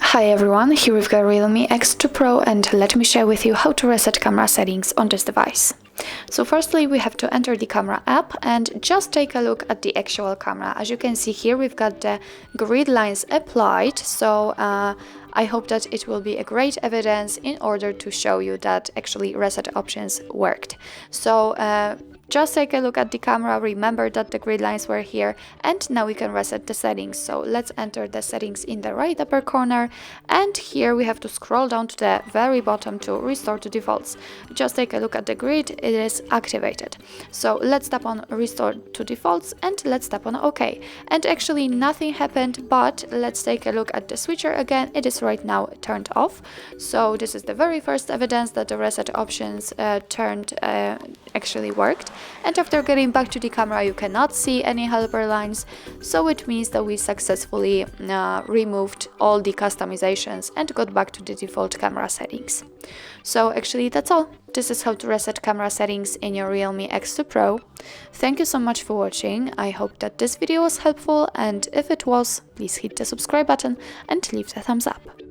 Hi everyone, here we've got REALME X2 Pro, and let me share with you how to reset camera settings on this device. So firstly, we have to enter the camera app and just take a look at the actual camera. As you can see here, we've got the grid lines applied, so I hope that it will be a great evidence in order to show you that actually reset options worked. So just take a look at the camera, remember that the grid lines were here, and now we can reset the settings. So let's enter the settings in the right upper corner, and here we have to scroll down to the very bottom to restore to defaults. Just take a look at the grid, it is activated. So let's tap on restore to defaults and let's tap on OK. And actually nothing happened, but let's take a look at the switcher again. It is right now turned off. So this is the very first evidence that the reset options actually worked. And after getting back to the camera, you cannot see any helper lines, so it means that we successfully removed all the customizations and got back to the default camera settings. So actually that's all. This is how to reset camera settings in your REALME X2 Pro. Thank you so much for watching. I hope that this video was helpful, and if it was, please hit the subscribe button and leave the thumbs up.